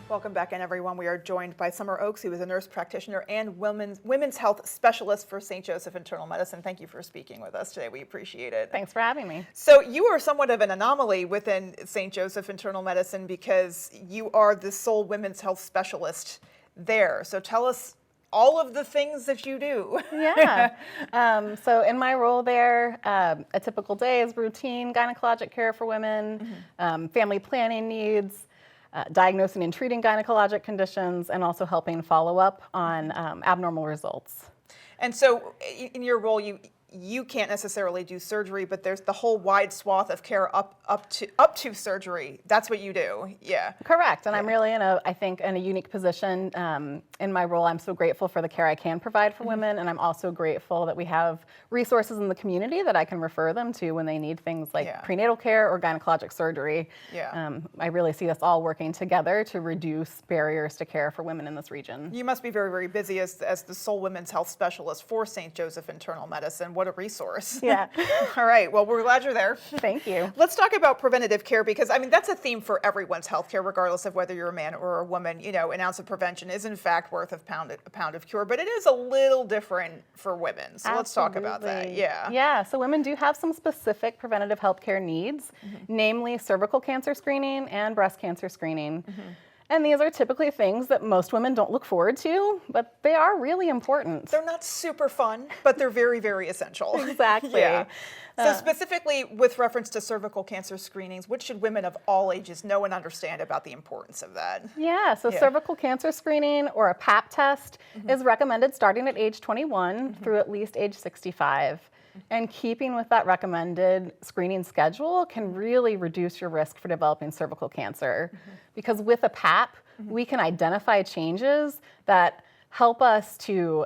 Welcome back in, everyone. We are joined by Summer Oaks, who is a nurse practitioner and women's health specialist for St. Joseph Internal Medicine. Thank you for speaking with us today. We appreciate it. Thanks for having me. So you are somewhat of an anomaly within St. Joseph Internal Medicine because you are the sole women's health specialist there. So tell us all of the things that you do. Yeah. So in my role there, a typical day is routine gynecologic care for women, family planning needs, diagnosing and treating gynecologic conditions, and also helping follow up on abnormal results. And so in your role, you can't necessarily do surgery, but there's the whole wide swath of care up to surgery. That's what you do. Yeah. Correct. And I'm really in a unique position in my role. I'm so grateful for the care I can provide for women, and I'm also grateful that we have resources in the community that I can refer them to when they need things like prenatal care or gynecologic surgery. Yeah. I really see us all working together to reduce barriers to care for women in this region. You must be very, very busy as the sole women's health specialist for St. Joseph Internal Medicine. What a resource. Yeah. All right. Well, we're glad you're there. Thank you. Let's talk about preventative care, because I mean that's a theme for everyone's healthcare, regardless of whether you're a man or a woman. You know, an ounce of prevention is in fact worth a pound of cure, but it is a little different for women. So let's talk about that. Yeah. Yeah. So women do have some specific preventative healthcare needs, namely cervical cancer screening and breast cancer screening. And these are typically things that most women don't look forward to, but they are really important. They're not super fun, but they're very, very essential. Exactly. Yeah. So specifically with reference to cervical cancer screenings, what should women of all ages know and understand about the importance of that? Yeah, so cervical cancer screening or a Pap test is recommended starting at age 21 through at least age 65. And keeping with that recommended screening schedule can really reduce your risk for developing cervical cancer. Because with a Pap, we can identify changes that help us to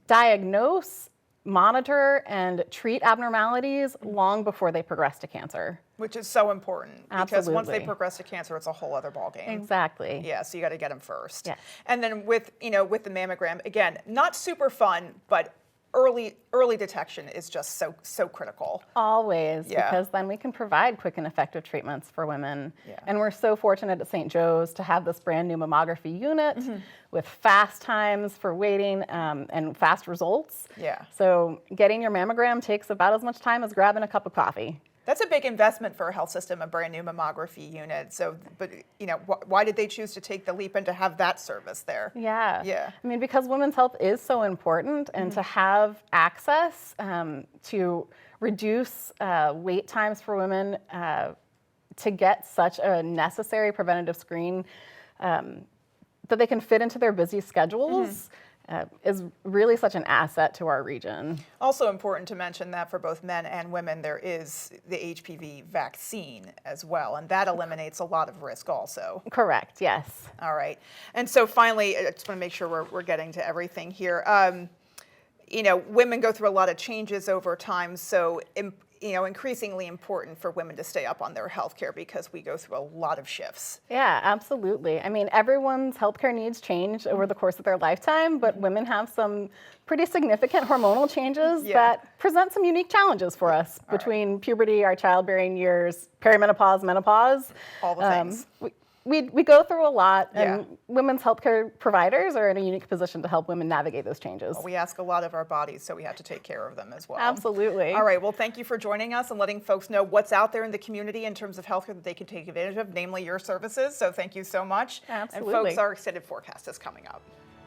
diagnose, monitor, and treat abnormalities long before they progress to cancer. Which is so important, because once they Absolutely. progress to cancer, it's a whole other ballgame. Exactly. Yeah, so you got to get them first. Yes. And then with the mammogram, again, not super fun, but early detection is just so critical. Always, because then we can provide quick and effective treatments for women. Yeah. And we're so fortunate at St. Joe's to have this brand new mammography unit with fast times for waiting and fast results. Yeah. So getting your mammogram takes about as much time as grabbing a cup of coffee. That's a big investment for a health system, a brand new mammography unit. So, but why did they choose to take the leap and to have that service there? Yeah. Yeah. I mean, because women's health is so important, and to have access to reduce wait times for women to get such a necessary preventative screen that they can fit into their busy schedules is really such an asset to our region. Also important to mention that for both men and women, there is the HPV vaccine as well, and that eliminates a lot of risk also. Correct, yes. All right. And so finally, I just want to make sure we're getting to everything here. Women go through a lot of changes over time, so increasingly important for women to stay up on their health care because we go through a lot of shifts. Yeah, absolutely. I mean, everyone's healthcare needs change over the course of their lifetime, but women have some pretty significant hormonal changes that present some unique challenges for us between puberty, our childbearing years, perimenopause, menopause. All the things. We go through a lot, and women's healthcare providers are in a unique position to help women navigate those changes. Well, we ask a lot of our bodies, so we have to take care of them as well. Absolutely. All right, well, thank you for joining us and letting folks know what's out there in the community in terms of healthcare that they can take advantage of, namely your services. So thank you so much. Absolutely. And folks, our extended forecast is coming up.